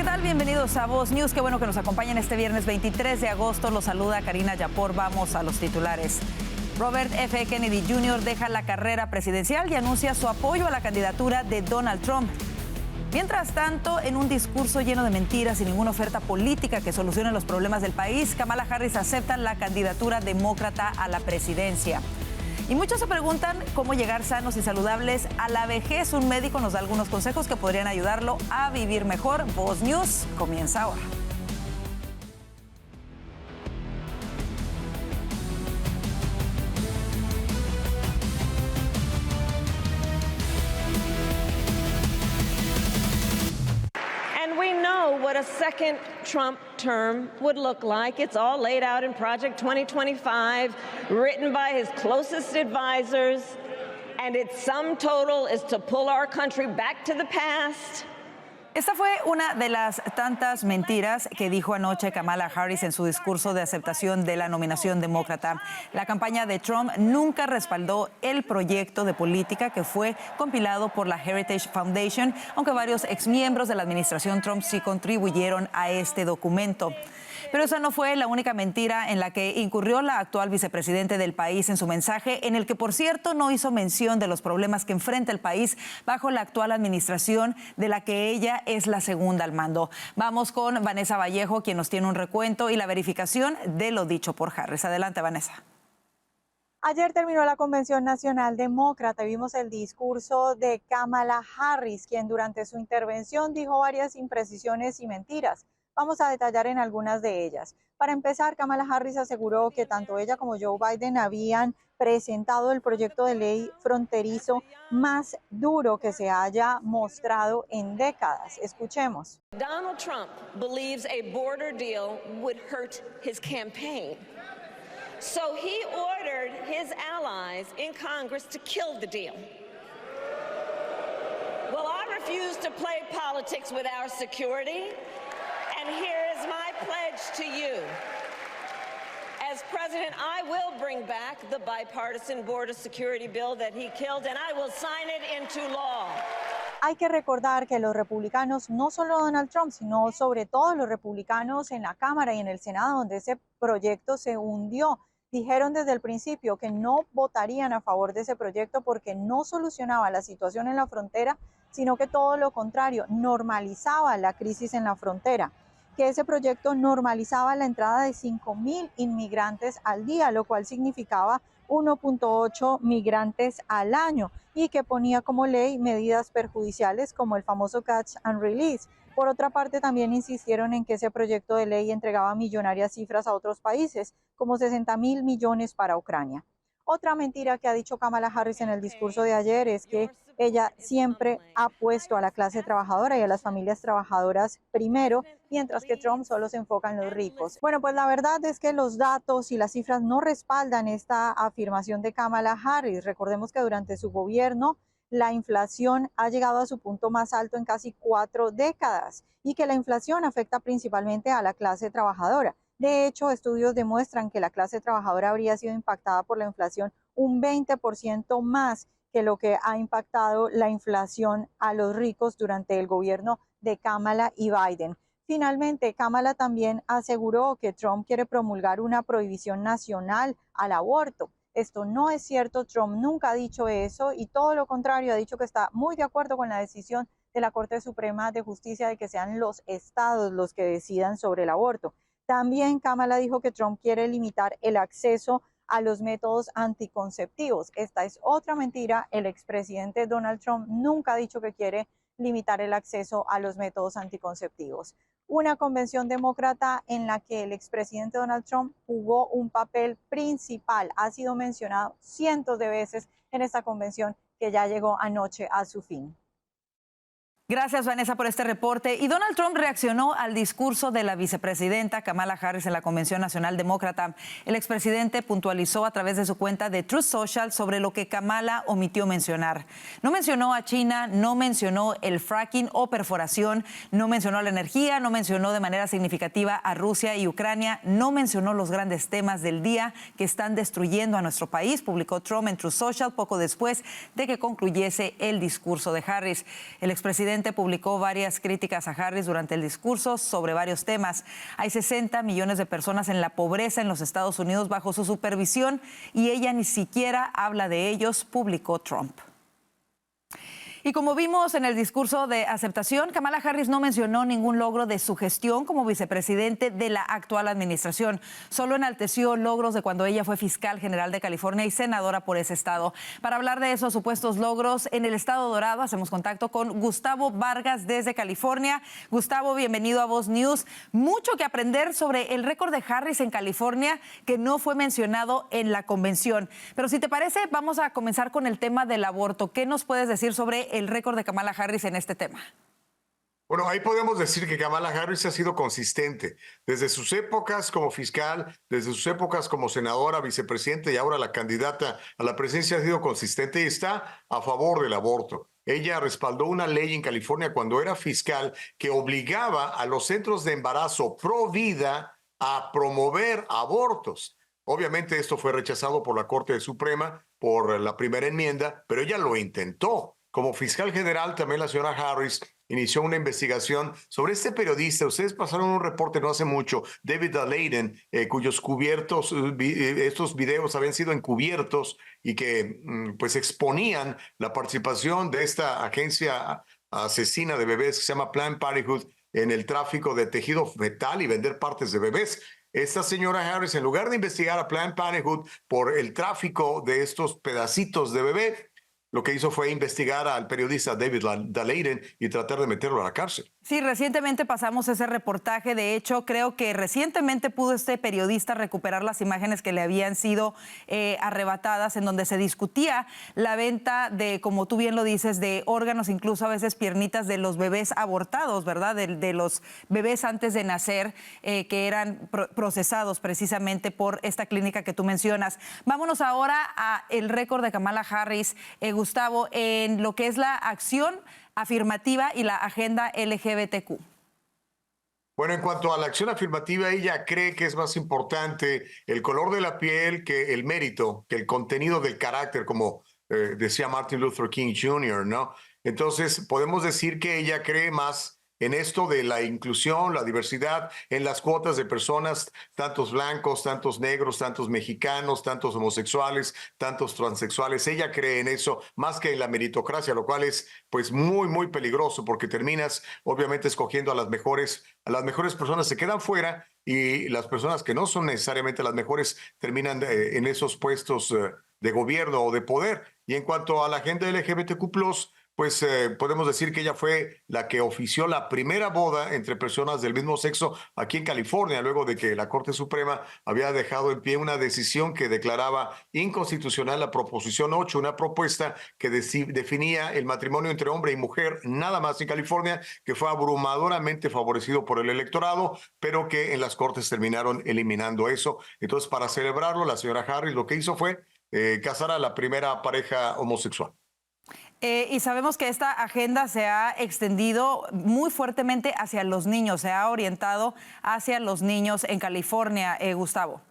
tal? Bienvenidos a Voz News. Qué bueno que nos acompañen este viernes 23 de agosto. Los saluda Karina Yapor. Vamos a los titulares. Robert F. Kennedy Jr. deja la carrera presidencial y anuncia su apoyo a la candidatura de Donald Trump. Mientras tanto, en un discurso lleno de mentiras y ninguna oferta política que solucione los problemas del país, Kamala Harris acepta la candidatura demócrata a la presidencia. Y muchos se preguntan cómo llegar sanos y saludables a la vejez. Un médico nos da algunos consejos que podrían ayudarlo a vivir mejor. Voz News comienza ahora. And we know what a second Trump term would look like. It's all laid out in Project 2025, written by his closest advisors, and its sum total is to pull our country back to the past. Esta fue una de las tantas mentiras que dijo anoche Kamala Harris en su discurso de aceptación de la nominación demócrata. La campaña de Trump nunca respaldó el proyecto de política que fue compilado por la Heritage Foundation, aunque varios exmiembros de la administración Trump sí contribuyeron a este documento. Pero esa no fue la única mentira en la que incurrió la actual vicepresidente del país en su mensaje, en el que, por cierto, no hizo mención de los problemas que enfrenta el país bajo la actual administración, de la que ella es la segunda al mando. Vamos con Vanessa Vallejo, quien nos tiene un recuento y la verificación de lo dicho por Harris. Adelante, Vanessa. Ayer terminó la Convención Nacional Demócrata. Vimos el discurso de Kamala Harris, quien durante su intervención dijo varias imprecisiones y mentiras. Vamos a detallar en algunas de ellas. Para empezar, Kamala Harris aseguró que tanto ella como Joe Biden habían presentado el proyecto de ley fronterizo más duro que se haya mostrado en décadas. Escuchemos. Donald Trump believes a border deal would hurt his campaign. So he ordered his allies in Congress to kill the deal. Well, I refuse to play politics with our security. And here is my pledge to you. As president, I will bring back the bipartisan border security bill that he killed, and I will sign it into law. Hay que recordar que los republicanos, no solo Donald Trump, sino sobre todo los republicanos en la Cámara y en el Senado, donde ese proyecto se hundió, dijeron desde el principio que no votarían a favor de ese proyecto porque no solucionaba la situación en la frontera, sino que todo lo contrario, normalizaba la crisis en la frontera. Que ese proyecto normalizaba la entrada de 5,000 inmigrantes al día, lo cual significaba 1.8 migrantes al año, y que ponía como ley medidas perjudiciales como el famoso Catch and Release. Por otra parte, también insistieron en que ese proyecto de ley entregaba millonarias cifras a otros países, como 60,000 millones para Ucrania. Otra mentira que ha dicho Kamala Harris en el discurso de ayer es que ella siempre ha puesto a la clase trabajadora y a las familias trabajadoras primero, mientras que Trump solo se enfoca en los ricos. Bueno, pues la verdad es que los datos y las cifras no respaldan esta afirmación de Kamala Harris. Recordemos que durante su gobierno la inflación ha llegado a su punto más alto en casi 4 décadas y que la inflación afecta principalmente a la clase trabajadora. De hecho, estudios demuestran que la clase trabajadora habría sido impactada por la inflación un 20% más que lo que ha impactado la inflación a los ricos durante el gobierno de Kamala y Biden. Finalmente, Kamala también aseguró que Trump quiere promulgar una prohibición nacional al aborto. Esto no es cierto, Trump nunca ha dicho eso y todo lo contrario, ha dicho que está muy de acuerdo con la decisión de la Corte Suprema de Justicia de que sean los estados los que decidan sobre el aborto. También Kamala dijo que Trump quiere limitar el acceso a los métodos anticonceptivos. Esta es otra mentira. El expresidente Donald Trump nunca ha dicho que quiere limitar el acceso a los métodos anticonceptivos. Una convención demócrata en la que el expresidente Donald Trump jugó un papel principal. Ha sido mencionado cientos de veces en esta convención que ya llegó anoche a su fin. Gracias, Vanessa, por este reporte. Y Donald Trump reaccionó al discurso de la vicepresidenta Kamala Harris en la Convención Nacional Demócrata. El expresidente puntualizó a través de su cuenta de Truth Social sobre lo que Kamala omitió mencionar. No mencionó a China, no mencionó el fracking o perforación, no mencionó la energía, no mencionó de manera significativa a Rusia y Ucrania, no mencionó los grandes temas del día que están destruyendo a nuestro país, publicó Trump en Truth Social poco después de que concluyese el discurso de Harris. El expresidente vicepresidente publicó varias críticas a Harris durante el discurso sobre varios temas. Hay 60 millones de personas en la pobreza en los Estados Unidos bajo su supervisión y ella ni siquiera habla de ellos, publicó Trump. Y como vimos en el discurso de aceptación, Kamala Harris no mencionó ningún logro de su gestión como vicepresidente de la actual administración. Solo enalteció logros de cuando ella fue fiscal general de California y senadora por ese estado. Para hablar de esos supuestos logros en el estado dorado, hacemos contacto con Gustavo Vargas desde California. Gustavo, bienvenido a Voz News. Mucho que aprender sobre el récord de Harris en California que no fue mencionado en la convención. Pero si te parece, vamos a comenzar con el tema del aborto. ¿Qué nos puedes decir sobre el récord de Kamala Harris en este tema? Bueno, ahí podemos decir que Kamala Harris ha sido consistente desde sus épocas como fiscal, desde sus épocas como senadora, vicepresidente y ahora la candidata a la presidencia. Ha sido consistente y está a favor del aborto. Ella respaldó una ley en California cuando era fiscal que obligaba a los centros de embarazo pro vida a promover abortos. Obviamente esto fue rechazado por la Corte Suprema por la primera enmienda, pero ella lo intentó. Como fiscal general, también la señora Harris inició una investigación sobre este periodista. Ustedes pasaron un reporte no hace mucho, David Daleiden, cuyos estos videos habían sido encubiertos y que pues exponían la participación de esta agencia asesina de bebés que se llama Planned Parenthood en el tráfico de tejido fetal y vender partes de bebés. Esta señora Harris, en lugar de investigar a Planned Parenthood por el tráfico de estos pedacitos de bebé, lo que hizo fue investigar al periodista David Daleiden y tratar de meterlo a la cárcel. Sí, recientemente pasamos ese reportaje. De hecho, creo que recientemente pudo este periodista recuperar las imágenes que le habían sido arrebatadas, en donde se discutía la venta de, como tú bien lo dices, de órganos, incluso a veces piernitas de los bebés abortados, ¿verdad? De los bebés antes de nacer, que eran procesados precisamente por esta clínica que tú mencionas. Vámonos ahora a el récord de Kamala Harris, Gustavo, en lo que es la acción afirmativa y la agenda LGBTQ. Bueno, en cuanto a la acción afirmativa, ella cree que es más importante el color de la piel que el mérito, que el contenido del carácter, como decía Martin Luther King Jr., ¿no? Entonces, podemos decir que ella cree más en esto de la inclusión, la diversidad, en las cuotas de personas, tantos blancos, tantos negros, tantos mexicanos, tantos homosexuales, tantos transexuales. Ella cree en eso más que en la meritocracia, lo cual es pues muy, muy peligroso porque terminas obviamente escogiendo a las mejores personas se quedan fuera y las personas que no son necesariamente las mejores terminan en esos puestos de gobierno o de poder. Y en cuanto a la agenda LGBTQ+, pues podemos decir que ella fue la que ofició la primera boda entre personas del mismo sexo aquí en California, luego de que la Corte Suprema había dejado en pie una decisión que declaraba inconstitucional la Proposición 8, una propuesta que definía el matrimonio entre hombre y mujer nada más en California, que fue abrumadoramente favorecido por el electorado, pero que en las Cortes terminaron eliminando eso. Entonces, para celebrarlo, la señora Harris lo que hizo fue casar a la primera pareja homosexual. Y sabemos que esta agenda se ha extendido muy fuertemente hacia los niños, se ha orientado hacia los niños en California, Gustavo.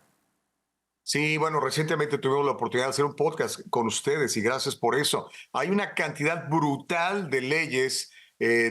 Sí, bueno, recientemente tuvimos la oportunidad de hacer un podcast con ustedes y gracias por eso. Hay una cantidad brutal de leyes,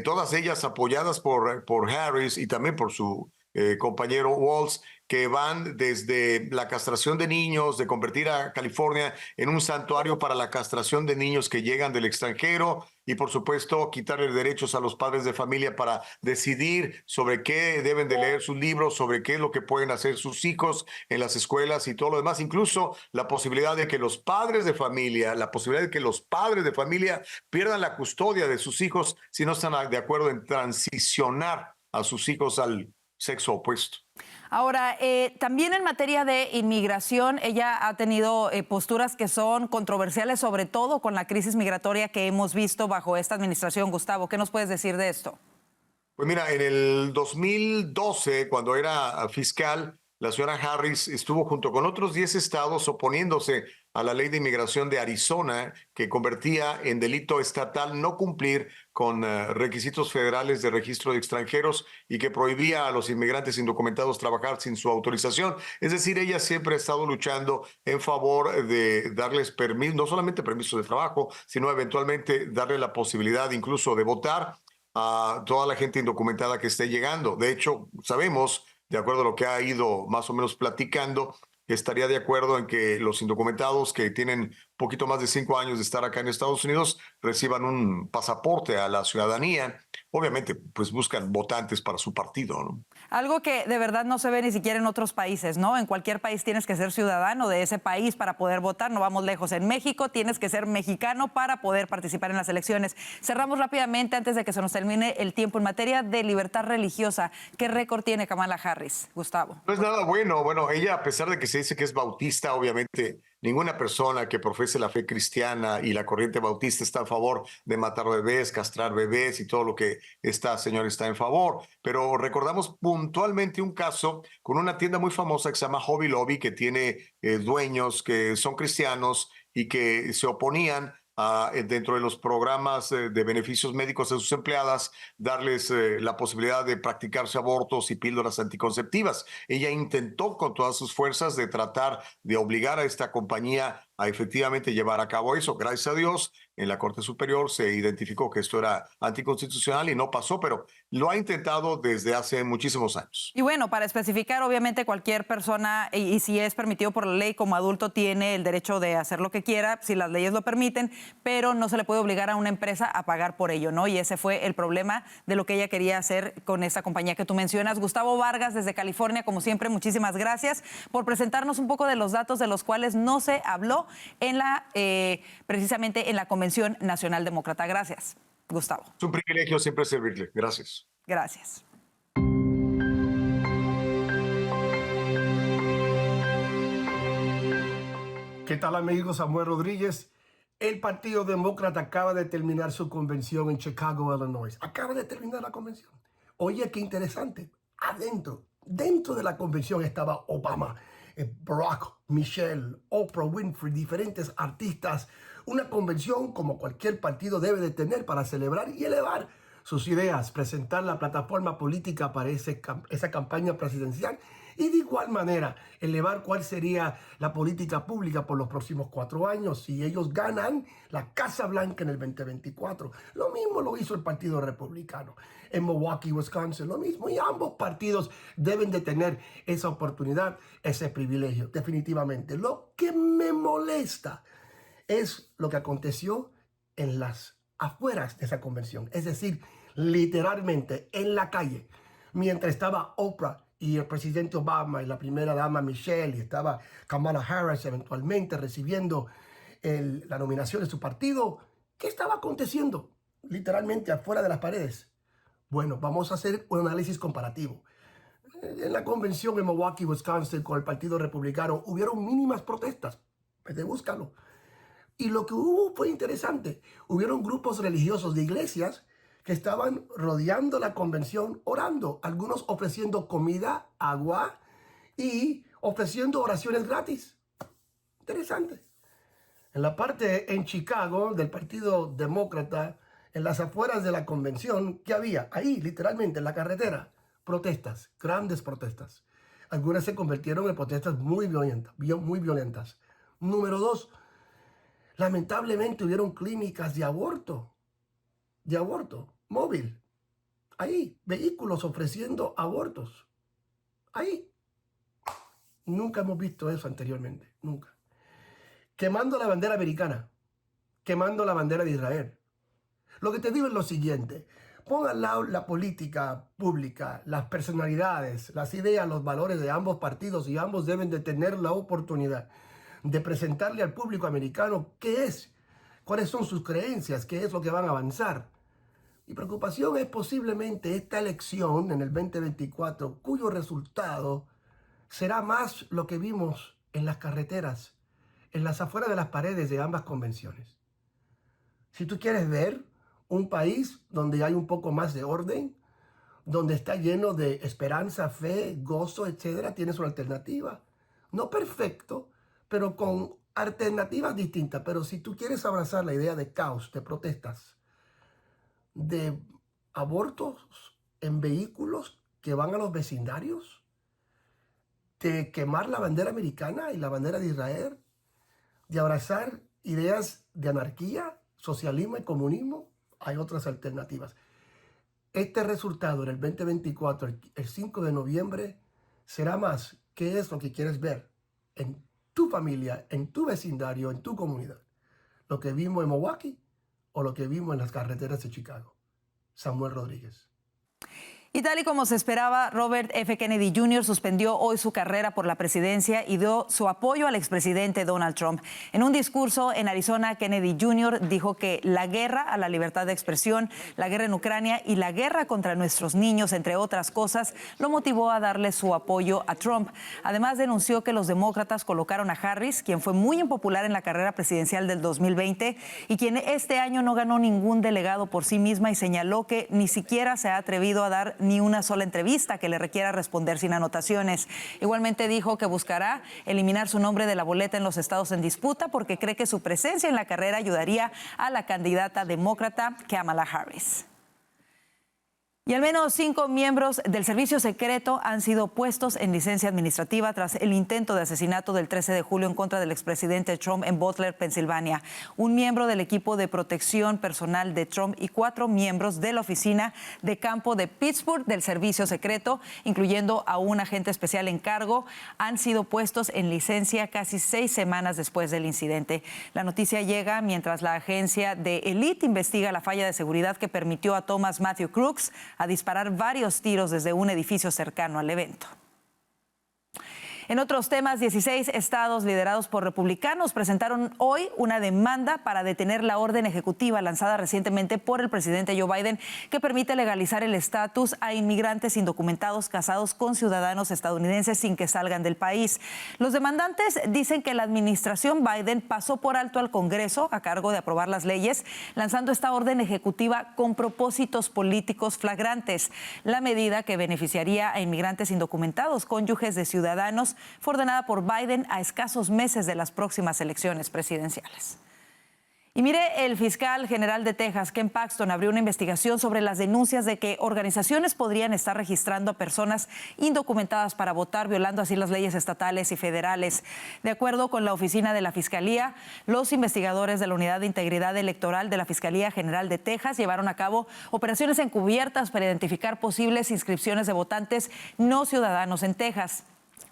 todas ellas apoyadas por Harris y también por su compañero Walz, que van desde la castración de niños, de convertir a California en un santuario para la castración de niños que llegan del extranjero y, por supuesto, quitarle derechos a los padres de familia para decidir sobre qué deben de leer sus libros, sobre qué es lo que pueden hacer sus hijos en las escuelas y todo lo demás. Incluso la posibilidad de que los padres de familia, pierdan la custodia de sus hijos si no están de acuerdo en transicionar a sus hijos al sexo opuesto. Ahora, también en materia de inmigración, ella ha tenido posturas que son controversiales, sobre todo con la crisis migratoria que hemos visto bajo esta administración. Gustavo, ¿qué nos puedes decir de esto? Pues mira, en el 2012, cuando era fiscal, la señora Harris estuvo junto con otros 10 estados oponiéndose a la ley de inmigración de Arizona, que convertía en delito estatal no cumplir con requisitos federales de registro de extranjeros y que prohibía a los inmigrantes indocumentados trabajar sin su autorización. Es decir, ella siempre ha estado luchando en favor de darles permiso, no solamente permiso de trabajo, sino eventualmente darle la posibilidad incluso de votar. a toda la gente indocumentada que esté llegando. De hecho, sabemos, de acuerdo a lo que ha ido más o menos platicando, que estaría de acuerdo en que los indocumentados que tienen poquito más de 5 años de estar acá en Estados Unidos reciban un pasaporte a la ciudadanía. Obviamente, pues buscan votantes para su partido, ¿no? Algo que de verdad no se ve ni siquiera en otros países, ¿no? En cualquier país tienes que ser ciudadano de ese país para poder votar, no vamos lejos. En México tienes que ser mexicano para poder participar en las elecciones. Cerramos rápidamente antes de que se nos termine el tiempo en materia de libertad religiosa. ¿Qué récord tiene Kamala Harris, Gustavo? No es nada bueno. Bueno, ella, a pesar de que se dice que es bautista, obviamente ninguna persona que profese la fe cristiana y la corriente bautista está a favor de matar bebés, castrar bebés y todo lo que esta señora está en favor. Pero recordamos puntualmente un caso con una tienda muy famosa que se llama Hobby Lobby, que tiene dueños que son cristianos y que se oponían dentro de los programas de beneficios médicos a sus empleadas, darles la posibilidad de practicarse abortos y píldoras anticonceptivas. Ella intentó con todas sus fuerzas de tratar de obligar a esta compañía a efectivamente llevar a cabo eso. Gracias a Dios, en la Corte Superior se identificó que esto era anticonstitucional y no pasó, pero lo ha intentado desde hace muchísimos años. Y bueno, para especificar, obviamente cualquier persona, y si es permitido por la ley como adulto, tiene el derecho de hacer lo que quiera, si las leyes lo permiten, pero no se le puede obligar a una empresa a pagar por ello, ¿no? Y ese fue el problema de lo que ella quería hacer con esta compañía que tú mencionas. Gustavo Vargas, desde California, como siempre, muchísimas gracias por presentarnos un poco de los datos de los cuales no se habló en precisamente en la Convención Nacional Demócrata. Gracias, Gustavo. Es un privilegio siempre servirle. Gracias. Gracias. ¿Qué tal, amigos? Samuel Rodríguez. El Partido Demócrata acaba de terminar su convención en Chicago, Illinois. Acaba de terminar la convención. Oye, qué interesante. Dentro de la convención estaba Obama, Barack, Michelle, Oprah Winfrey, diferentes artistas. Una convención como cualquier partido debe de tener para celebrar y elevar sus ideas, presentar la plataforma política para esa campaña presidencial y de igual manera elevar cuál sería la política pública por los próximos 4 años si ellos ganan la Casa Blanca en el 2024. Lo mismo lo hizo el Partido Republicano en Milwaukee, Wisconsin, lo mismo. Y ambos partidos deben de tener esa oportunidad, ese privilegio, definitivamente. Lo que me molesta es lo que aconteció en las afueras de esa convención, es decir, literalmente en la calle, mientras estaba Oprah y el presidente Obama y la primera dama Michelle y estaba Kamala Harris eventualmente recibiendo la nominación de su partido. ¿Qué estaba aconteciendo literalmente afuera de las paredes? Bueno, vamos a hacer un análisis comparativo. En la convención en Milwaukee, Wisconsin, con el Partido Republicano, hubieron mínimas protestas. Pues búscalo. Y lo que hubo fue interesante. Hubieron grupos religiosos de iglesias que estaban rodeando la convención orando, algunos ofreciendo comida, agua y ofreciendo oraciones gratis. Interesante. En la parte en Chicago del Partido Demócrata, en las afueras de la convención, ¿qué había? Ahí, literalmente, en la carretera, protestas, grandes protestas. Algunas se convirtieron en protestas muy violentas. Número 2, lamentablemente hubieron clínicas de aborto móvil. Ahí, vehículos ofreciendo abortos. Ahí. Nunca hemos visto eso anteriormente, nunca. Quemando la bandera americana, quemando la bandera de Israel. Lo que te digo es lo siguiente: pon al lado la política pública, las personalidades, las ideas, los valores de ambos partidos, y ambos deben de tener la oportunidad de presentarle al público americano cuáles son sus creencias, qué es lo que van a avanzar. Mi preocupación es posiblemente esta elección en el 2024, cuyo resultado será más lo que vimos en las carreteras, en las afueras de las paredes de ambas convenciones. Si tú quieres ver un país donde hay un poco más de orden, donde está lleno de esperanza, fe, gozo, etcétera, tienes una alternativa. No perfecto, pero con alternativas distintas. Pero si tú quieres abrazar la idea de caos, de protestas, de abortos en vehículos que van a los vecindarios, de quemar la bandera americana y la bandera de Israel, de abrazar ideas de anarquía, socialismo y comunismo, hay otras alternativas. este resultado en el 2024, el 5 de noviembre, será más qué es lo que quieres ver en tu familia, en tu vecindario, en tu comunidad. Lo que vimos en Milwaukee o lo que vimos en las carreteras de Chicago. Samuel Rodríguez. Y tal y como se esperaba, Robert F. Kennedy Jr. suspendió hoy su carrera por la presidencia y dio su apoyo al expresidente Donald Trump. En un discurso en Arizona, Kennedy Jr. dijo que la guerra a la libertad de expresión, la guerra en Ucrania y la guerra contra nuestros niños, entre otras cosas, lo motivó a darle su apoyo a Trump. Además, denunció que los demócratas colocaron a Harris, quien fue muy impopular en la carrera presidencial del 2020 y quien este año no ganó ningún delegado por sí misma, y señaló que ni siquiera se ha atrevido a dar ni una sola entrevista que le requiera responder sin anotaciones. Igualmente dijo que buscará eliminar su nombre de la boleta en los estados en disputa porque cree que su presencia en la carrera ayudaría a la candidata demócrata Kamala Harris. Y al menos 5 miembros del servicio secreto han sido puestos en licencia administrativa tras el intento de asesinato del 13 de julio en contra del expresidente Trump en Butler, Pensilvania. Un miembro del equipo de protección personal de Trump y 4 miembros de la oficina de campo de Pittsburgh del servicio secreto, incluyendo a un agente especial en cargo, han sido puestos en licencia casi 6 semanas después del incidente. La noticia llega mientras la agencia de Elite investiga la falla de seguridad que permitió a Thomas Matthew Crooks a disparar varios tiros desde un edificio cercano al evento. En otros temas, 16 estados liderados por republicanos presentaron hoy una demanda para detener la orden ejecutiva lanzada recientemente por el presidente Joe Biden que permite legalizar el estatus a inmigrantes indocumentados casados con ciudadanos estadounidenses sin que salgan del país. Los demandantes dicen que la administración Biden pasó por alto al Congreso a cargo de aprobar las leyes, lanzando esta orden ejecutiva con propósitos políticos flagrantes. La medida, que beneficiaría a inmigrantes indocumentados, cónyuges de ciudadanos, fue ordenada por Biden a escasos meses de las próximas elecciones presidenciales. Y mire, el fiscal general de Texas, Ken Paxton, abrió una investigación sobre las denuncias de que organizaciones podrían estar registrando a personas indocumentadas para votar, violando así las leyes estatales y federales. De acuerdo con la oficina de la Fiscalía, los investigadores de la Unidad de Integridad Electoral de la Fiscalía General de Texas llevaron a cabo operaciones encubiertas para identificar posibles inscripciones de votantes no ciudadanos en Texas.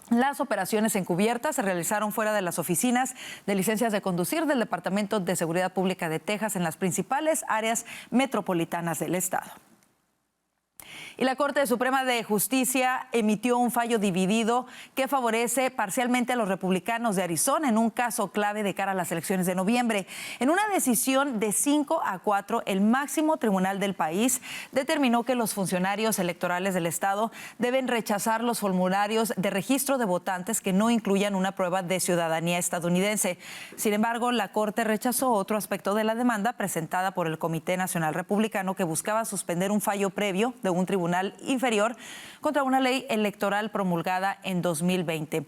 Las operaciones encubiertas se realizaron fuera de las oficinas de licencias de conducir del Departamento de Seguridad Pública de Texas en las principales áreas metropolitanas del estado. Y la Corte Suprema de Justicia emitió un fallo dividido que favorece parcialmente a los republicanos de Arizona en un caso clave de cara a las elecciones de noviembre. En una decisión de 5-4, el máximo tribunal del país determinó que los funcionarios electorales del estado deben rechazar los formularios de registro de votantes que no incluyan una prueba de ciudadanía estadounidense. Sin embargo, la Corte rechazó otro aspecto de la demanda presentada por el Comité Nacional Republicano que buscaba suspender un fallo previo de un tribunal inferior contra una ley electoral promulgada en 2020.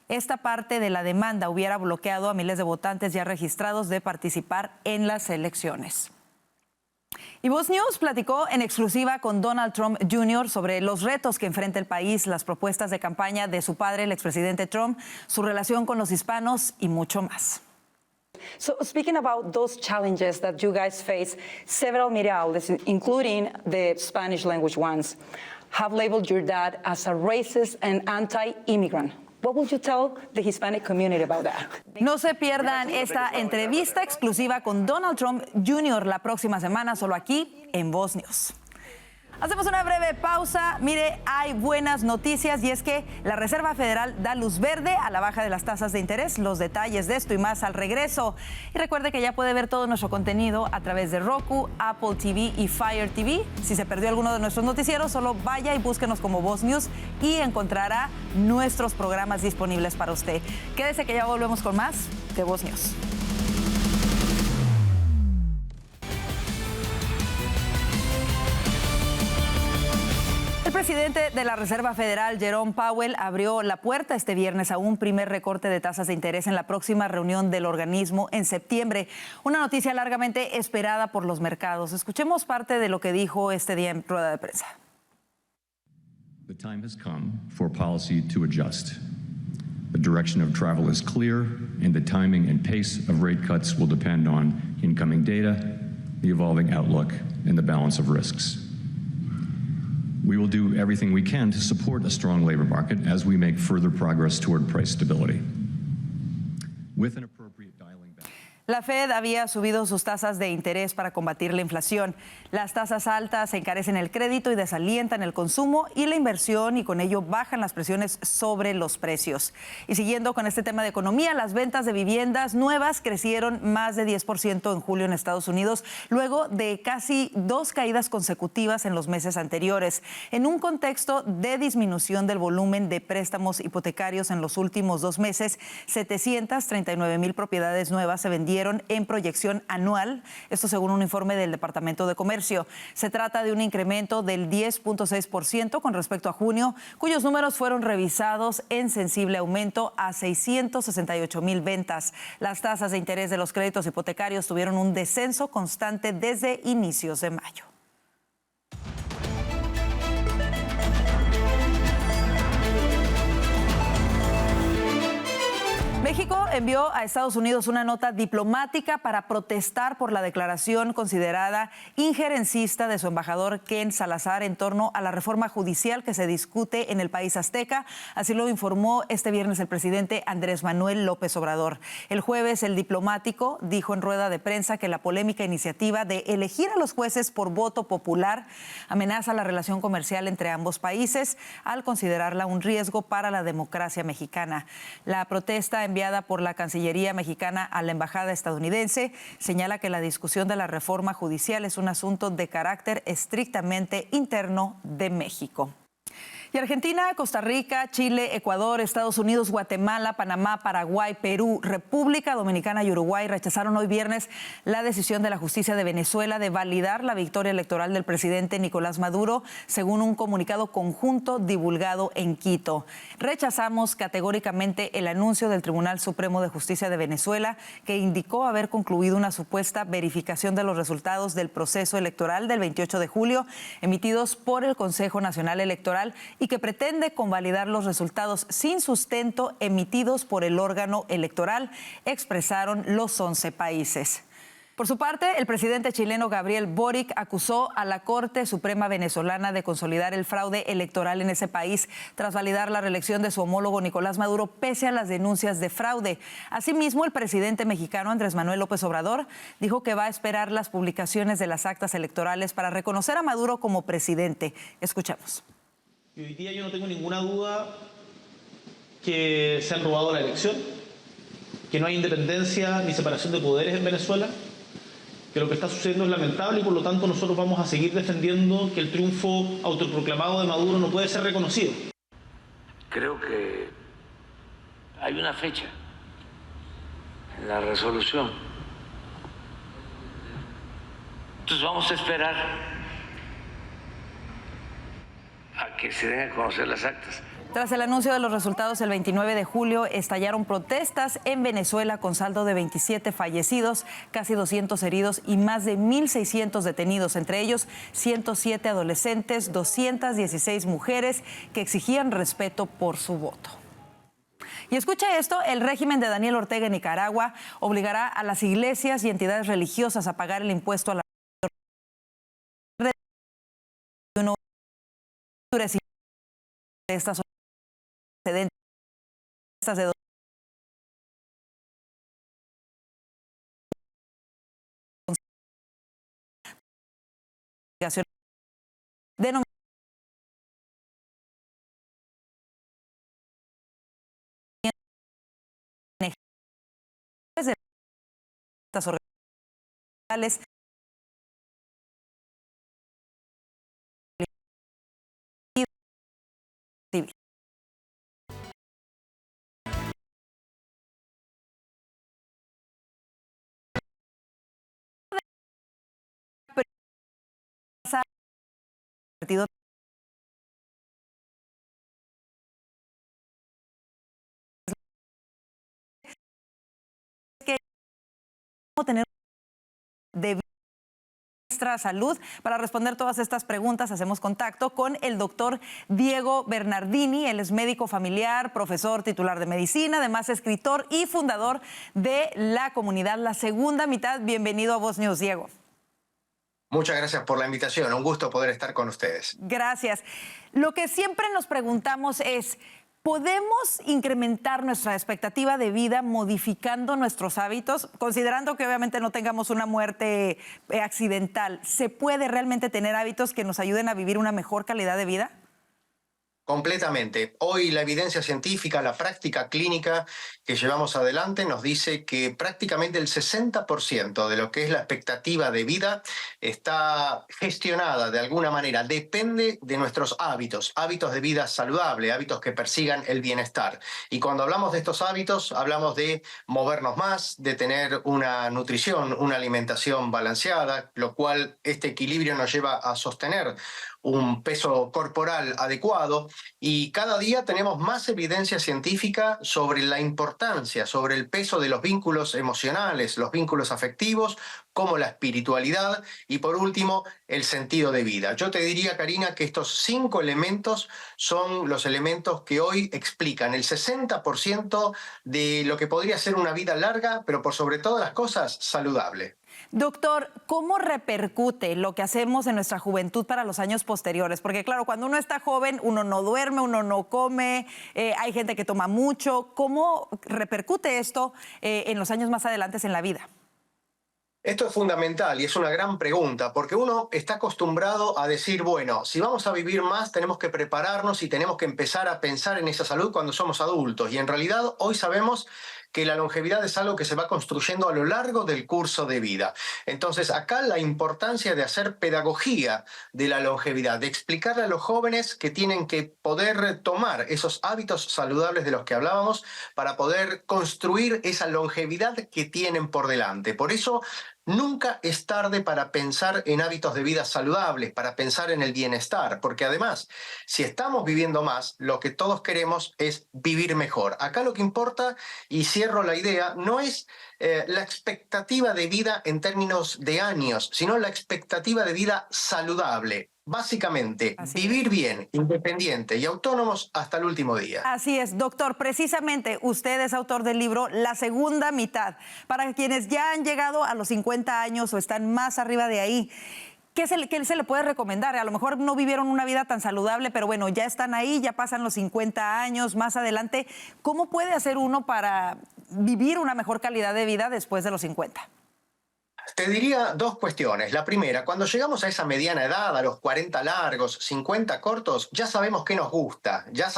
Esta parte de la demanda hubiera bloqueado a miles de votantes ya registrados de participar en las elecciones. Y Voz News platicó en exclusiva con Donald Trump Jr. sobre los retos que enfrenta el país, las propuestas de campaña de su padre, el expresidente Trump, su relación con los hispanos y mucho más. So speaking about those challenges that you guys face, several media outlets, including the Spanish language ones, have labeled your dad as a racist and anti-immigrant. What would you tell the Hispanic community about that? No se pierdan esta entrevista exclusiva con Donald Trump Jr. la próxima semana, solo aquí en Voz News. Hacemos una breve pausa. Mire, hay buenas noticias y es que la Reserva Federal da luz verde a la baja de las tasas de interés. Los detalles de esto y más al regreso. Y recuerde que ya puede ver todo nuestro contenido a través de Roku, Apple TV y Fire TV. Si se perdió alguno de nuestros noticieros, solo vaya y búsquenos como Voz News y encontrará nuestros programas disponibles para usted. Quédese que ya volvemos con más de Voz News. El presidente de la Reserva Federal, Jerome Powell, abrió la puerta este viernes a un primer recorte de tasas de interés en la próxima reunión del organismo en septiembre. Una noticia largamente esperada por los mercados. Escuchemos parte de lo que dijo este día en rueda de prensa. The time has come for policy to adjust. The direction of travel is clear, and the timing and pace of rate cuts will depend on incoming data, the evolving outlook, and the balance of risks. We will do everything we can to support a strong labor market as we make further progress toward price stability. With an appropriate dialing back. La Fed había subido sus tasas de interés para combatir la inflación. Las tasas altas encarecen el crédito y desalientan el consumo y la inversión, y con ello bajan las presiones sobre los precios. Y siguiendo con este tema de economía, las ventas de viviendas nuevas crecieron más de 10% en julio en Estados Unidos, luego de casi 2 caídas consecutivas en los meses anteriores. En un contexto de disminución del volumen de préstamos hipotecarios en los últimos 2 meses, 739,000 propiedades nuevas se vendieron en proyección anual, esto según un informe del Departamento de Comercio. Se trata de un incremento del 10.6% con respecto a junio, cuyos números fueron revisados en sensible aumento a 668,000 ventas. Las tasas de interés de los créditos hipotecarios tuvieron un descenso constante desde inicios de mayo. México envió a Estados Unidos una nota diplomática para protestar por la declaración considerada injerencista de su embajador Ken Salazar en torno a la reforma judicial que se discute en el país azteca. Así lo informó este viernes el presidente Andrés Manuel López Obrador. El jueves, el diplomático dijo en rueda de prensa que la polémica iniciativa de elegir a los jueces por voto popular amenaza la relación comercial entre ambos países al considerarla un riesgo para la democracia mexicana. La protesta enviada por la Cancillería mexicana a la embajada estadounidense señala que la discusión de la reforma judicial es un asunto de carácter estrictamente interno de México. Y Argentina, Costa Rica, Chile, Ecuador, Estados Unidos, Guatemala, Panamá, Paraguay, Perú, República Dominicana y Uruguay rechazaron hoy viernes la decisión de la justicia de Venezuela de validar la victoria electoral del presidente Nicolás Maduro, según un comunicado conjunto divulgado en Quito. Rechazamos categóricamente el anuncio del Tribunal Supremo de Justicia de Venezuela, que indicó haber concluido una supuesta verificación de los resultados del proceso electoral del 28 de julio, emitidos por el Consejo Nacional Electoral, y que pretende convalidar los resultados sin sustento emitidos por el órgano electoral, expresaron los 11 países. Por su parte, el presidente chileno Gabriel Boric acusó a la Corte Suprema venezolana de consolidar el fraude electoral en ese país tras validar la reelección de su homólogo Nicolás Maduro pese a las denuncias de fraude. Asimismo, el presidente mexicano Andrés Manuel López Obrador dijo que va a esperar las publicaciones de las actas electorales para reconocer a Maduro como presidente. Escuchemos. Y hoy día yo no tengo ninguna duda que se han robado la elección, que no hay independencia ni separación de poderes en Venezuela, que lo que está sucediendo es lamentable y por lo tanto nosotros vamos a seguir defendiendo que el triunfo autoproclamado de Maduro no puede ser reconocido. Creo que hay una fecha en la resolución. Entonces vamos a esperar a que se den a conocer las actas. Tras el anuncio de los resultados el 29 de julio, estallaron protestas en Venezuela con saldo de 27 fallecidos, casi 200 heridos y más de 1.600 detenidos, entre ellos 107 adolescentes, 216 mujeres que exigían respeto por su voto. Y escucha esto, el régimen de Daniel Ortega en Nicaragua obligará a las iglesias y entidades religiosas a pagar el impuesto a la de estas de denominadas de estas organizaciones civil. Que tener de nuestra salud. Para responder todas estas preguntas hacemos contacto con el doctor Diego Bernardini. Él es médico familiar, profesor titular de medicina, además escritor y fundador de la comunidad La Segunda Mitad. Bienvenido a Voz News, Diego. Muchas gracias por la invitación. Un gusto poder estar con ustedes. Gracias. Lo que siempre nos preguntamos es, ¿podemos incrementar nuestra expectativa de vida modificando nuestros hábitos? Considerando que obviamente no tengamos una muerte accidental, ¿se puede realmente tener hábitos que nos ayuden a vivir una mejor calidad de vida? Completamente. Hoy la evidencia científica, la práctica clínica que llevamos adelante nos dice que prácticamente el 60% de lo que es la expectativa de vida está gestionada de alguna manera, depende de nuestros hábitos de vida saludable, hábitos que persigan el bienestar. Y cuando hablamos de estos hábitos, hablamos de movernos más, de tener una nutrición, una alimentación balanceada, lo cual este equilibrio nos lleva a sostener un peso corporal adecuado, y cada día tenemos más evidencia científica sobre la importancia, sobre el peso de los vínculos emocionales, los vínculos afectivos, como la espiritualidad y por último el sentido de vida. Yo te diría, Karina, que estos 5 elementos son los elementos que hoy explican el 60% de lo que podría ser una vida larga, pero por sobre todas las cosas, saludable. Doctor, ¿cómo repercute lo que hacemos en nuestra juventud para los años posteriores? Porque claro, cuando uno está joven, uno no duerme, uno no come, hay gente que toma mucho. ¿Cómo repercute esto en los años más adelante en la vida? Esto es fundamental y es una gran pregunta, porque uno está acostumbrado a decir, bueno, si vamos a vivir más, tenemos que prepararnos y tenemos que empezar a pensar en esa salud cuando somos adultos. Y en realidad hoy sabemos que la longevidad es algo que se va construyendo a lo largo del curso de vida. Entonces, acá la importancia de hacer pedagogía de la longevidad, de explicarle a los jóvenes que tienen que poder tomar esos hábitos saludables de los que hablábamos para poder construir esa longevidad que tienen por delante. Por eso, nunca es tarde para pensar en hábitos de vida saludables, para pensar en el bienestar, porque además, si estamos viviendo más, lo que todos queremos es vivir mejor. Acá lo que importa, y cierro la idea, no es la expectativa de vida en términos de años, sino la expectativa de vida saludable. Básicamente, vivir bien, independiente y autónomos hasta el último día. Así es, doctor. Precisamente usted es autor del libro La Segunda Mitad. Para quienes ya han llegado a los 50 años o están más arriba de ahí, ¿qué se le puede recomendar? A lo mejor no vivieron una vida tan saludable, pero bueno, ya están ahí, ya pasan los 50 años, más adelante. ¿Cómo puede hacer uno para vivir una mejor calidad de vida después de los 50? Te diría 2 cuestiones. La primera, cuando llegamos a esa mediana edad, a los 40 largos, 50 cortos, ya sabemos qué nos gusta, ya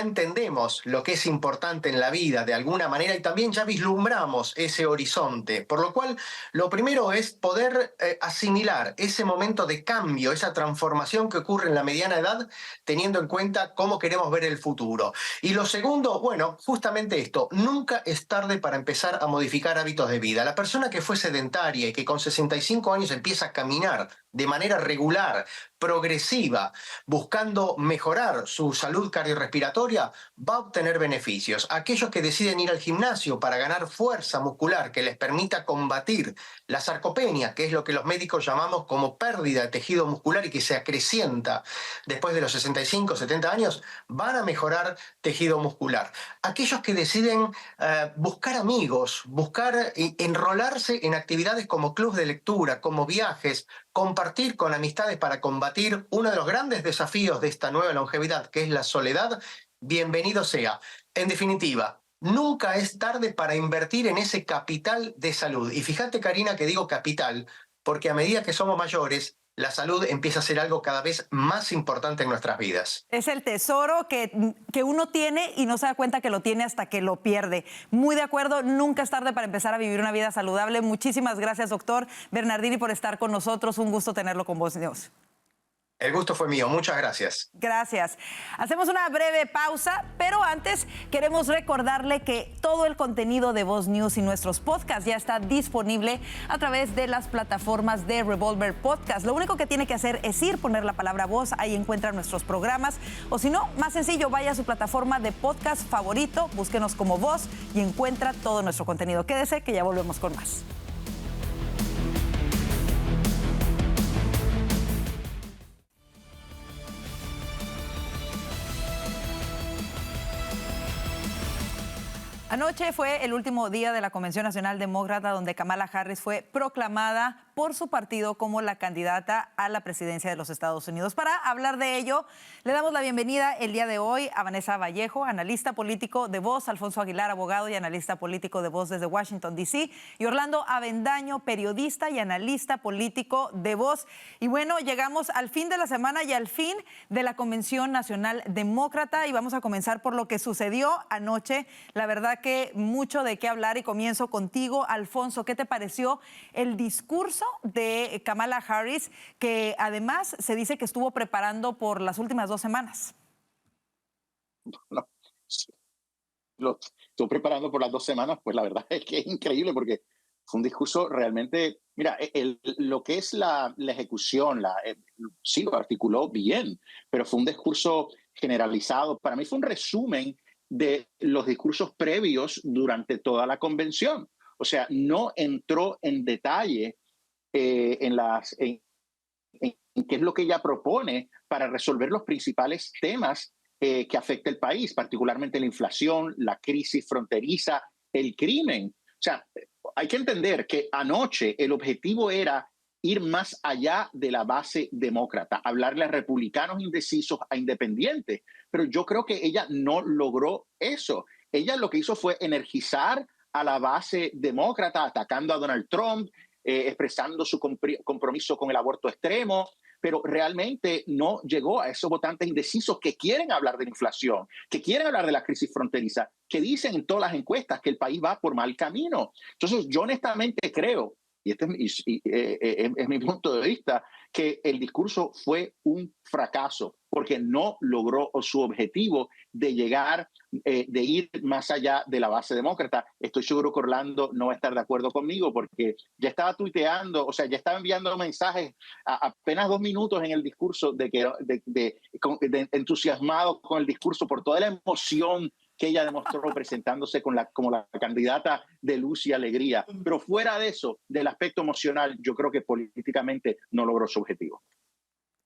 entendemos lo que es importante en la vida de alguna manera y también ya vislumbramos ese horizonte. Por lo cual, lo primero es poder asimilar ese momento de cambio, esa transformación que ocurre en la mediana edad, teniendo en cuenta cómo queremos ver el futuro. Y lo segundo, bueno, justamente esto, nunca es tarde para empezar a modificar hábitos de vida. La persona que fue sedentaria y que con 65 años empieza a caminar de manera regular, progresiva, buscando mejorar su salud cardiorrespiratoria, va a obtener beneficios. Aquellos que deciden ir al gimnasio para ganar fuerza muscular que les permita combatir la sarcopenia, que es lo que los médicos llamamos como pérdida de tejido muscular y que se acrecienta después de los 65, 70 años, van a mejorar tejido muscular. Aquellos que deciden buscar amigos, buscar enrolarse en actividades como clubes de lectura, como viajes, compartir con amistades para combatir uno de los grandes desafíos de esta nueva longevidad, que es la soledad, bienvenido sea. En definitiva, nunca es tarde para invertir en ese capital de salud. Y fíjate, Karina, que digo capital, porque a medida que somos mayores, la salud empieza a ser algo cada vez más importante en nuestras vidas. Es el tesoro que uno tiene y no se da cuenta que lo tiene hasta que lo pierde. Muy de acuerdo, nunca es tarde para empezar a vivir una vida saludable. Muchísimas gracias, doctor Bernardini, por estar con nosotros. Un gusto tenerlo con Voz News. El gusto fue mío. Muchas gracias. Gracias. Hacemos una breve pausa, pero antes queremos recordarle que todo el contenido de Voz News y nuestros podcasts ya está disponible a través de las plataformas de Revolver Podcast. Lo único que tiene que hacer es poner la palabra voz, ahí encuentra nuestros programas. O si no, más sencillo, vaya a su plataforma de podcast favorito, búsquenos como Voz y encuentra todo nuestro contenido. Quédese que ya volvemos con más. Anoche fue el último día de la Convención Nacional Demócrata, donde Kamala Harris fue proclamada por su partido como la candidata a la presidencia de los Estados Unidos. Para hablar de ello, le damos la bienvenida el día de hoy a Vanessa Vallejo, analista político de Voz, Alfonso Aguilar, abogado y analista político de Voz desde Washington, D.C., y Orlando Avendaño, periodista y analista político de Voz. Y bueno, llegamos al fin de la semana y al fin de la Convención Nacional Demócrata y vamos a comenzar por lo que sucedió anoche. La verdad que mucho de qué hablar y comienzo contigo, Alfonso. ¿Qué te pareció el discurso de Kamala Harris, que además se dice que estuvo preparando por las últimas 2 semanas? No, lo estoy preparando por las 2 semanas, pues la verdad es que es increíble porque fue un discurso realmente, mira, lo que es la ejecución, sí lo articuló bien, pero fue un discurso generalizado. Para mí fue un resumen de los discursos previos durante toda la convención. O sea, no entró en detalle en qué es lo que ella propone para resolver los principales temas que afecta el país, particularmente la inflación, la crisis fronteriza, el crimen. O sea, hay que entender que anoche el objetivo era ir más allá de la base demócrata, hablarle a republicanos indecisos, a independientes, pero yo creo que ella no logró eso. Ella lo que hizo fue energizar a la base demócrata, atacando a Donald Trump, expresando su compromiso con el aborto extremo, pero realmente no llegó a esos votantes indecisos que quieren hablar de la inflación, que quieren hablar de la crisis fronteriza, que dicen en todas las encuestas que el país va por mal camino. Entonces, yo honestamente creo, y este es mi punto de vista, que el discurso fue un fracaso porque no logró su objetivo de llegar, de ir más allá de la base demócrata. Estoy seguro que Orlando no va a estar de acuerdo conmigo porque ya estaba tuiteando, o sea, ya estaba enviando mensajes apenas 2 minutos en el discurso de entusiasmado con el discurso por toda la emoción que ella demostró presentándose como la candidata de luz y alegría. Pero fuera de eso, del aspecto emocional, yo creo que políticamente no logró su objetivo.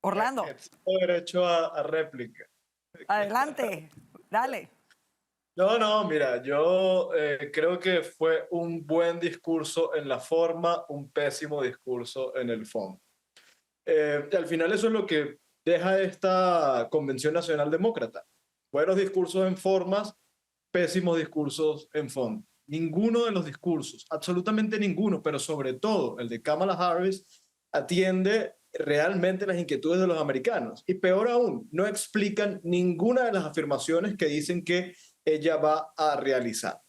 Orlando. Derecho a réplica. Adelante, dale. No, mira, yo creo que fue un buen discurso en la forma, un pésimo discurso en el fondo. Al final eso es lo que deja esta Convención Nacional Demócrata. Buenos discursos en formas, pésimos discursos en fondo. Ninguno de los discursos, absolutamente ninguno, pero sobre todo el de Kamala Harris, atiende realmente las inquietudes de los americanos. Y peor aún, no explican ninguna de las afirmaciones que dicen que ella va a realizar.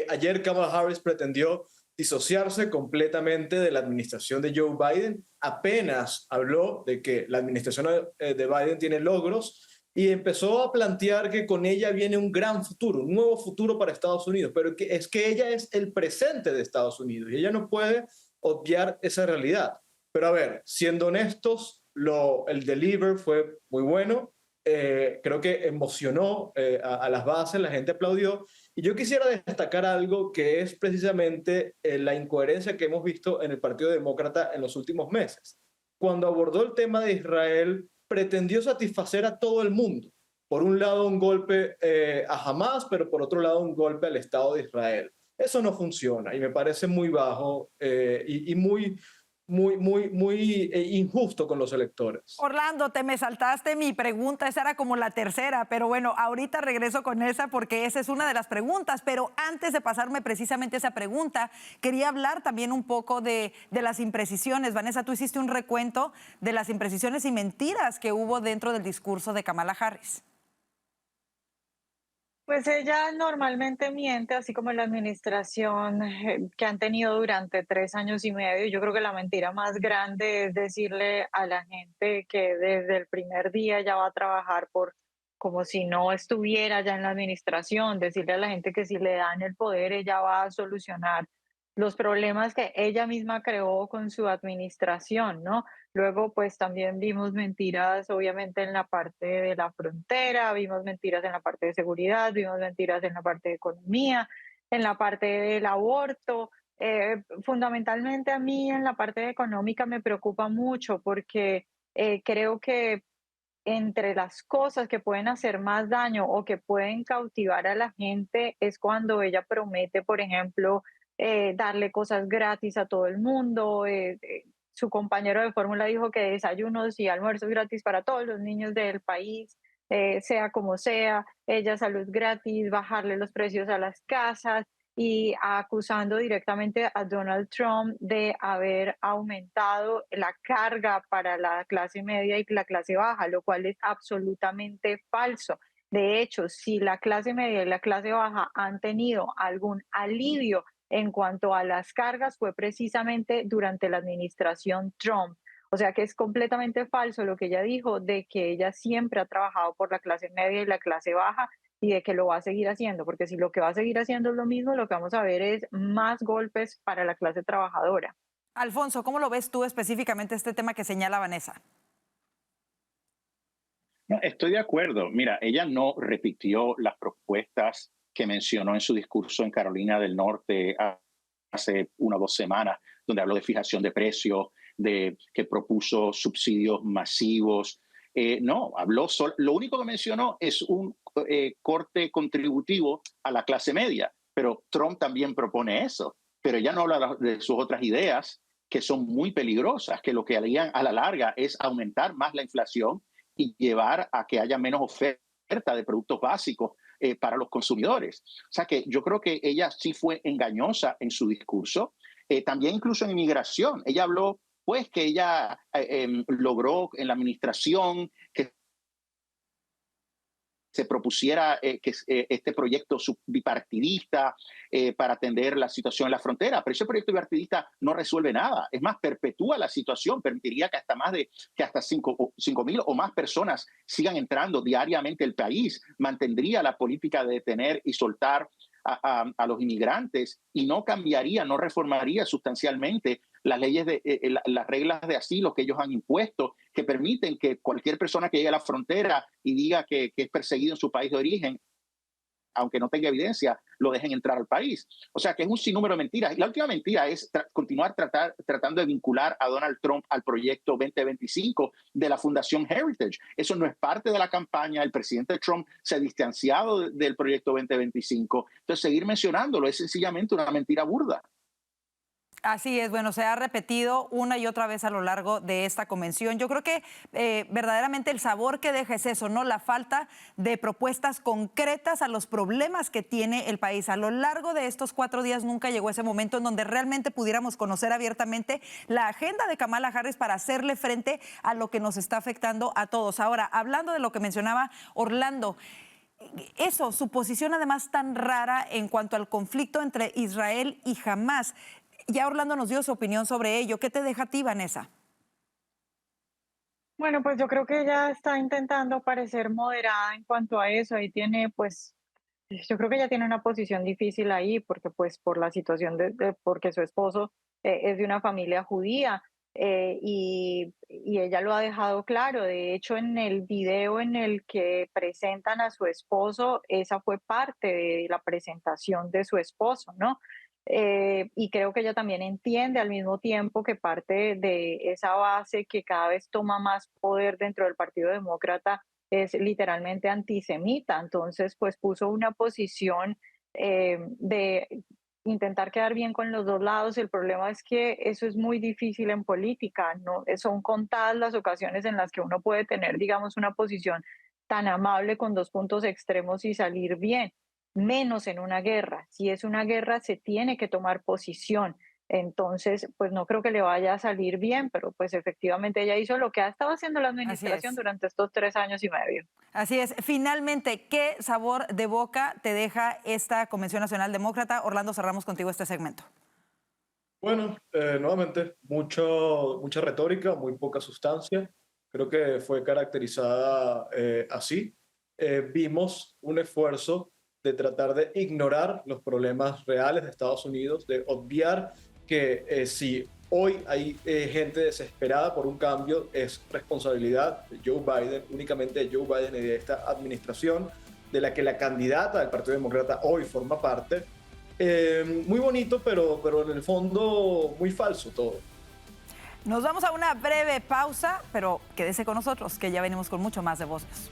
Ayer Kamala Harris pretendió disociarse completamente de la administración de Joe Biden. Apenas habló de que la administración de Biden tiene logros y empezó a plantear que con ella viene un gran futuro, un nuevo futuro para Estados Unidos, pero es que ella es el presente de Estados Unidos y ella no puede obviar esa realidad. Pero a ver, siendo honestos, el deliver fue muy bueno, creo que emocionó a las bases, la gente aplaudió, y yo quisiera destacar algo que es precisamente la incoherencia que hemos visto en el Partido Demócrata en los últimos meses. Cuando abordó el tema de Israel, pretendió satisfacer a todo el mundo. Por un lado un golpe a Hamas, pero por otro lado un golpe al Estado de Israel. Eso no funciona y me parece muy bajo y muy injusto con los electores. Orlando, te me saltaste mi pregunta, esa era como la tercera, pero bueno, ahorita regreso con esa porque esa es una de las preguntas, pero antes de pasarme precisamente esa pregunta, quería hablar también un poco de las imprecisiones. Vanessa, tú hiciste un recuento de las imprecisiones y mentiras que hubo dentro del discurso de Kamala Harris. Pues ella normalmente miente, así como la administración que han tenido durante 3 años y medio. Yo creo que la mentira más grande es decirle a la gente que desde el primer día ya va a trabajar como si no estuviera ya en la administración, decirle a la gente que si le dan el poder ella va a solucionar los problemas que ella misma creó con su administración, ¿no? Luego, pues también vimos mentiras, obviamente, en la parte de la frontera, vimos mentiras en la parte de seguridad, vimos mentiras en la parte de economía, en la parte del aborto. Fundamentalmente a mí en la parte económica me preocupa mucho porque creo que entre las cosas que pueden hacer más daño o que pueden cautivar a la gente es cuando ella promete, por ejemplo, darle cosas gratis a todo el mundo. Su compañero de fórmula dijo que desayunos y almuerzos gratis para todos los niños del país, sea como sea, ella salud gratis, bajarle los precios a las casas y acusando directamente a Donald Trump de haber aumentado la carga para la clase media y la clase baja, lo cual es absolutamente falso. De hecho, si la clase media y la clase baja han tenido algún alivio en cuanto a las cargas, fue precisamente durante la administración Trump. O sea que es completamente falso lo que ella dijo de que ella siempre ha trabajado por la clase media y la clase baja y de que lo va a seguir haciendo, porque si lo que va a seguir haciendo es lo mismo, lo que vamos a ver es más golpes para la clase trabajadora. Alfonso, ¿cómo lo ves tú específicamente este tema que señala Vanessa? No, estoy de acuerdo. Mira, ella no repitió las propuestas que mencionó en su discurso en Carolina del Norte hace 1 o 2 semanas, donde habló de fijación de precios, de que propuso subsidios masivos. No, habló lo único que mencionó es un corte contributivo a la clase media, pero Trump también propone eso. Pero ella no habla de sus otras ideas, que son muy peligrosas, que lo que harían a la larga es aumentar más la inflación y llevar a que haya menos oferta de productos básicos para los consumidores. O sea que yo creo que ella sí fue engañosa en su discurso. También incluso en inmigración. Ella habló pues que ella logró en la administración que se propusiera este proyecto bipartidista para atender la situación en la frontera. Pero ese proyecto bipartidista no resuelve nada. Es más, perpetúa la situación, permitiría que hasta 5,000 o más personas sigan entrando diariamente al país, mantendría la política de detener y soltar a los inmigrantes y no cambiaría, no reformaría sustancialmente las leyes, las reglas de asilo que ellos han impuesto, que permiten que cualquier persona que llegue a la frontera y diga que es perseguido en su país de origen, aunque no tenga evidencia, lo dejen entrar al país. O sea que es un sinnúmero de mentiras. Y la última mentira es continuar tratando de vincular a Donald Trump al proyecto 2025 de la Fundación Heritage. Eso no es parte de la campaña. El presidente Trump se ha distanciado del proyecto 2025. Entonces, seguir mencionándolo es sencillamente una mentira burda. Así es, bueno, se ha repetido una y otra vez a lo largo de esta convención. Yo creo que verdaderamente el sabor que deja es eso, ¿no? La falta de propuestas concretas a los problemas que tiene el país. A lo largo de estos 4 días nunca llegó ese momento en donde realmente pudiéramos conocer abiertamente la agenda de Kamala Harris para hacerle frente a lo que nos está afectando a todos. Ahora, hablando de lo que mencionaba Orlando, eso, su posición además tan rara en cuanto al conflicto entre Israel y Hamás. Ya Orlando nos dio su opinión sobre ello. ¿Qué te deja a ti, Vanessa? Bueno, pues yo creo que ella está intentando parecer moderada en cuanto a eso. Ahí tiene, pues, yo creo que ella tiene una posición difícil ahí, porque pues por la situación porque su esposo es de una familia judía y ella lo ha dejado claro. De hecho, en el video en el que presentan a su esposo, esa fue parte de la presentación de su esposo, ¿no? Y creo que ella también entiende al mismo tiempo que parte de esa base que cada vez toma más poder dentro del Partido Demócrata es literalmente antisemita. Entonces, pues puso una posición de intentar quedar bien con los dos lados. El problema es que eso es muy difícil en política, ¿no? Son contadas las ocasiones en las que uno puede tener, digamos, una posición tan amable con 2 puntos extremos y salir bien. Menos en una guerra. Si es una guerra, se tiene que tomar posición. Entonces, pues no creo que le vaya a salir bien, pero pues efectivamente ella hizo lo que ha estado haciendo la administración durante estos 3 años y medio. Así es. Finalmente, ¿qué sabor de boca te deja esta Convención Nacional Demócrata? Orlando, cerramos contigo este segmento. Bueno, nuevamente, mucha retórica, muy poca sustancia. Creo que fue caracterizada así. Vimos un esfuerzo de tratar de ignorar los problemas reales de Estados Unidos, de obviar que si hoy hay gente desesperada por un cambio, es responsabilidad de Joe Biden, únicamente de Joe Biden y de esta administración, de la que la candidata del Partido Demócrata hoy forma parte. Muy bonito, pero en el fondo muy falso todo. Nos vamos a una breve pausa, pero quédese con nosotros, que ya venimos con mucho más de Voces.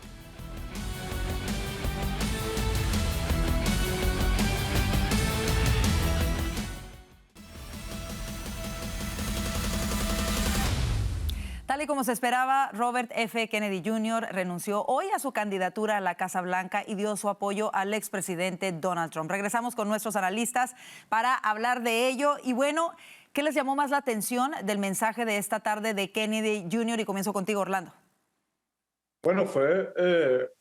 Tal y como se esperaba, Robert F. Kennedy Jr. renunció hoy a su candidatura a la Casa Blanca y dio su apoyo al expresidente Donald Trump. Regresamos con nuestros analistas para hablar de ello. Y bueno, ¿qué les llamó más la atención del mensaje de esta tarde de Kennedy Jr.? Y comienzo contigo, Orlando. Bueno, fue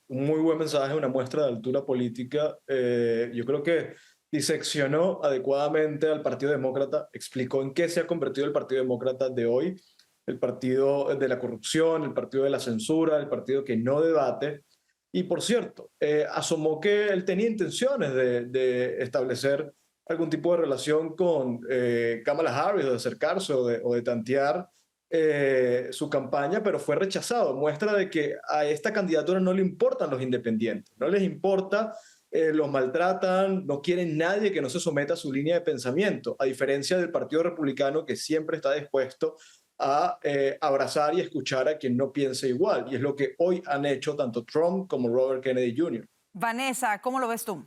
un muy buen mensaje, una muestra de altura política. Yo creo que diseccionó adecuadamente al Partido Demócrata, explicó en qué se ha convertido el Partido Demócrata de hoy, el partido de la corrupción, el partido de la censura, el partido que no debate. Y por cierto, asomó que él tenía intenciones de establecer algún tipo de relación con Kamala Harris, o de acercarse o de tantear su campaña, pero fue rechazado. Muestra de que a esta candidatura no le importan los independientes, no les importa, los maltratan, no quieren nadie que no se someta a su línea de pensamiento, a diferencia del Partido Republicano, que siempre está dispuesto a abrazar y escuchar a quien no piense igual. Y es lo que hoy han hecho tanto Trump como Robert Kennedy Jr. Vanessa, ¿cómo lo ves tú?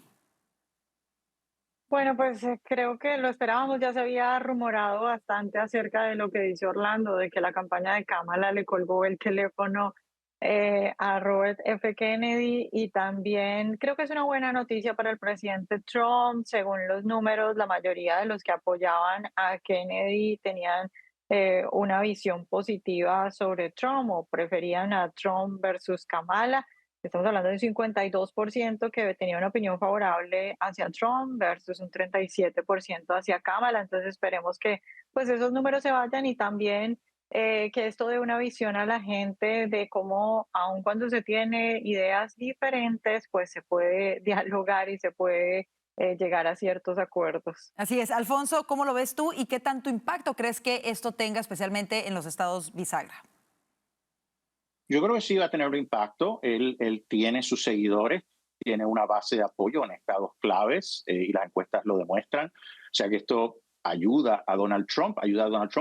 Bueno, pues creo que lo esperábamos, ya se había rumorado bastante acerca de lo que dice Orlando, de que la campaña de Kamala le colgó el teléfono a Robert F. Kennedy, y también creo que es una buena noticia para el presidente Trump. Según los números, la mayoría de los que apoyaban a Kennedy tenían una visión positiva sobre Trump o preferían a Trump versus Kamala. Estamos hablando de un 52% que tenía una opinión favorable hacia Trump versus un 37% hacia Kamala. Entonces esperemos que pues esos números se vayan, y también que esto dé una visión a la gente de cómo, aun cuando se tiene ideas diferentes, pues se puede dialogar y se puede llegar a ciertos acuerdos. Así es. Alfonso, ¿cómo lo ves tú y qué tanto impacto crees que esto tenga especialmente en los estados bisagra? Yo creo que sí va a tener un impacto. Él tiene sus seguidores, tiene una base de apoyo en estados claves y las encuestas lo demuestran. O sea que esto ayuda a Donald Trump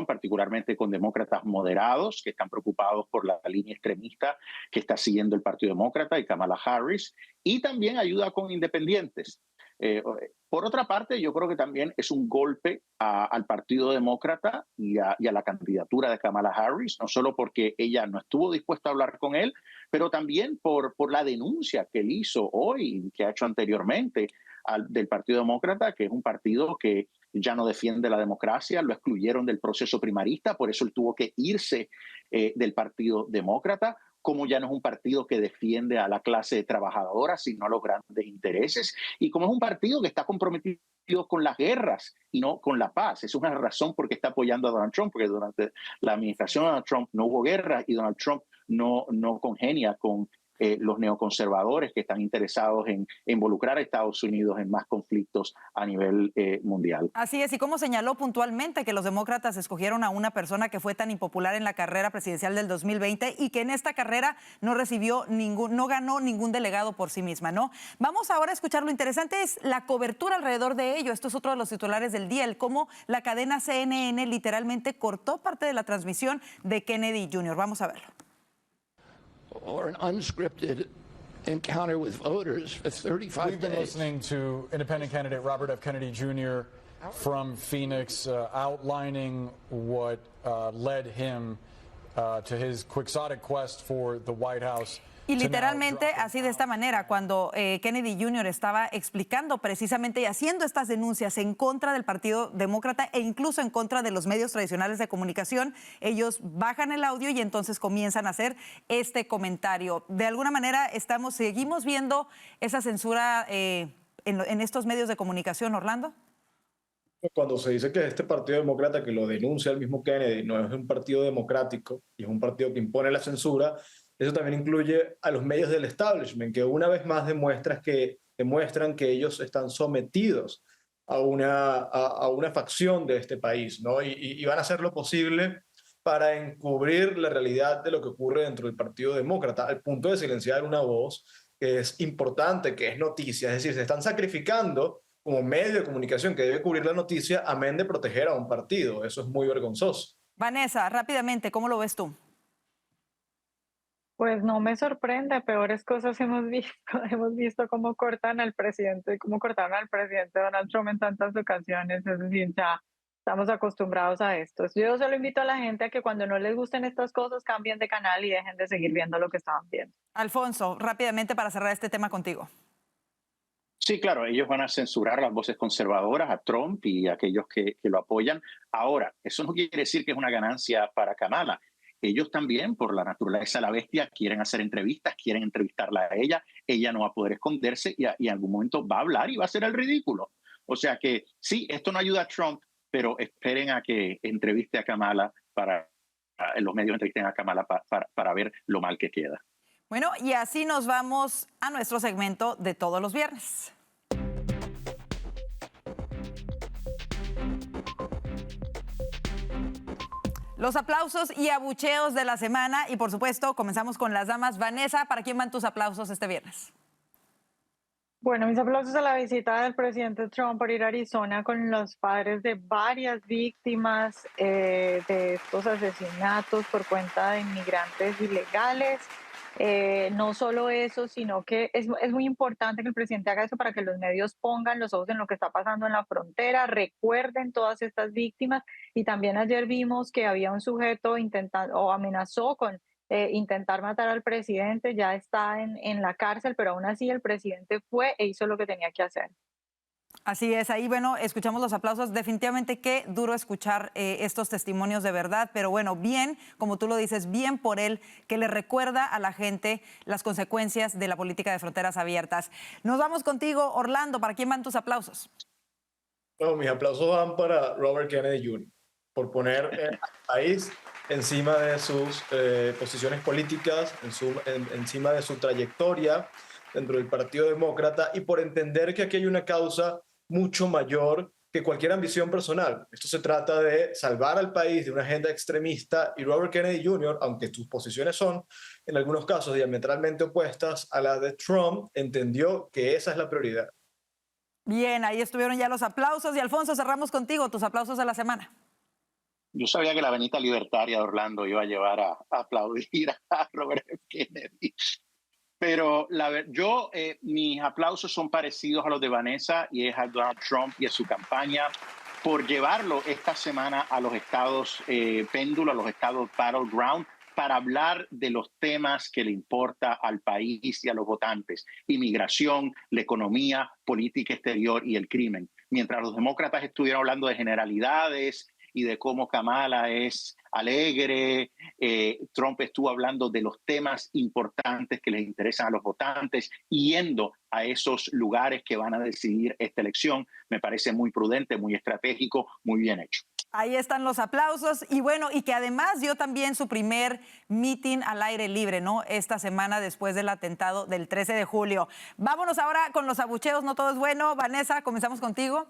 particularmente con demócratas moderados que están preocupados por la línea extremista que está siguiendo el Partido Demócrata y Kamala Harris, y también ayuda con independientes. Por otra parte, yo creo que también es un golpe al Partido Demócrata y a la candidatura de Kamala Harris, no solo porque ella no estuvo dispuesta a hablar con él, pero también por la denuncia que él hizo hoy, que ha hecho anteriormente del Partido Demócrata, que es un partido que ya no defiende la democracia, lo excluyeron del proceso primarista, por eso él tuvo que irse del Partido Demócrata. Como ya no es un partido que defiende a la clase trabajadora, sino a los grandes intereses, y como es un partido que está comprometido con las guerras y no con la paz. Es una razón por qué está apoyando a Donald Trump, porque durante la administración de Donald Trump no hubo guerra y Donald Trump no congenia con los neoconservadores que están interesados en involucrar a Estados Unidos en más conflictos a nivel mundial. Así es, y como señaló puntualmente que los demócratas escogieron a una persona que fue tan impopular en la carrera presidencial del 2020 y que en esta carrera no ganó ningún delegado por sí misma, ¿no? Vamos ahora a escuchar. Lo interesante es la cobertura alrededor de ello. Esto es otro de los titulares del día, el cómo la cadena CNN literalmente cortó parte de la transmisión de Kennedy Jr. Vamos a verlo. Or an unscripted encounter with voters for 35 We've been days. listening to independent candidate Robert F. Kennedy Jr. from Phoenix outlining what led him to his quixotic quest for the White House. Y literalmente así, de esta manera, cuando Kennedy Jr. estaba explicando precisamente y haciendo estas denuncias en contra del Partido Demócrata e incluso en contra de los medios tradicionales de comunicación, ellos bajan el audio y entonces comienzan a hacer este comentario. De alguna manera seguimos viendo esa censura en estos medios de comunicación, Orlando. Cuando se dice que este Partido Demócrata, que lo denuncia el mismo Kennedy, no es un partido democrático y es un partido que impone la censura, eso también incluye a los medios del establishment, que una vez más demuestran que ellos están sometidos a una facción de este país, ¿no? Y van a hacer lo posible para encubrir la realidad de lo que ocurre dentro del Partido Demócrata, al punto de silenciar una voz que es importante, que es noticia. Es decir, se están sacrificando como medio de comunicación que debe cubrir la noticia, amén de proteger a un partido. Eso es muy vergonzoso. Vanessa, rápidamente, ¿cómo lo ves tú? Pues no me sorprende, peores cosas hemos visto. Hemos visto cómo cortan al presidente, cómo cortaron al presidente Donald Trump en tantas ocasiones. Es decir, ya Estamos acostumbrados a esto. Yo solo invito a la gente a que cuando no les gusten estas cosas cambien de canal y dejen de seguir viendo lo que estaban viendo. Alfonso, rápidamente para cerrar este tema contigo. Sí, claro, ellos van a censurar las voces conservadoras a Trump y a aquellos que lo apoyan. Ahora, eso no quiere decir que es una ganancia para Kamala. Ellos también, por la naturaleza de la bestia, quieren hacer entrevistas, quieren entrevistarla a ella. Ella no va a poder esconderse y en algún momento va a hablar y va a hacer el ridículo. O sea que sí, esto no ayuda a Trump, pero esperen a que entreviste a Kamala los medios entrevisten a Kamala para ver lo mal que queda. Bueno, y así nos vamos a nuestro segmento de todos los viernes. Los aplausos y abucheos de la semana y por supuesto comenzamos con las damas. Vanessa, ¿para quién van tus aplausos este viernes? Bueno, mis aplausos a la visita del presidente Trump por ir a Arizona con los padres de varias víctimas de estos asesinatos por cuenta de inmigrantes ilegales. No solo eso, sino que es muy importante que el presidente haga eso para que los medios pongan los ojos en lo que está pasando en la frontera, recuerden todas estas víctimas. Y también ayer vimos que había un sujeto intentando o amenazó con intentar matar al presidente, ya está en la cárcel, pero aún así el presidente fue e hizo lo que tenía que hacer. Así es, ahí bueno, escuchamos los aplausos. Definitivamente qué duro escuchar estos testimonios de verdad, pero bueno, bien, como tú lo dices, bien por él, que le recuerda a la gente las consecuencias de la política de fronteras abiertas. Nos vamos contigo, Orlando, ¿para quién van tus aplausos? Bueno, mis aplausos van para Robert Kennedy Jr. por poner al país encima de sus posiciones políticas, encima de su trayectoria dentro del Partido Demócrata y por entender que aquí hay una causa mucho mayor que cualquier ambición personal. Esto se trata de salvar al país de una agenda extremista y Robert Kennedy Jr., aunque sus posiciones son en algunos casos diametralmente opuestas a las de Trump, entendió que esa es la prioridad. Bien, ahí estuvieron ya los aplausos y Alfonso, cerramos contigo, tus aplausos de la semana. Yo sabía que la Avenida Libertaria de Orlando iba a llevar a aplaudir a Robert Kennedy. Pero mis aplausos son parecidos a los de Vanessa y es a Donald Trump y a su campaña por llevarlo esta semana a los estados péndulo, a los estados battleground, para hablar de los temas que le importa al país y a los votantes: inmigración, la economía, política exterior y el crimen. Mientras los demócratas estuvieron hablando de generalidades y de cómo Kamala es alegre, Trump estuvo hablando de los temas importantes que les interesan a los votantes, yendo a esos lugares que van a decidir esta elección. Me parece muy prudente, muy estratégico, muy bien hecho. Ahí están los aplausos y bueno, y que además dio también su primer meeting al aire libre, ¿no? Esta semana después del atentado del 13 de julio. Vámonos ahora con los abucheos, no todo es bueno. Vanessa, comenzamos contigo.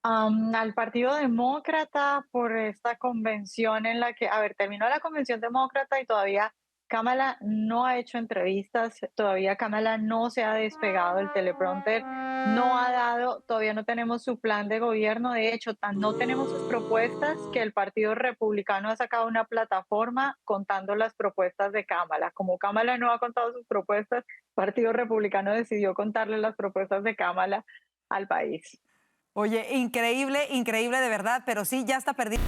Al Partido Demócrata por esta convención en la que, terminó la convención demócrata y todavía Kamala no ha hecho entrevistas, todavía Kamala no se ha despegado del teleprompter, todavía no tenemos su plan de gobierno, de hecho, no tenemos sus propuestas, que el Partido Republicano ha sacado una plataforma contando las propuestas de Kamala. Como Kamala no ha contado sus propuestas, el Partido Republicano decidió contarle las propuestas de Kamala al país. Oye, increíble, increíble de verdad, pero sí, ya está perdido.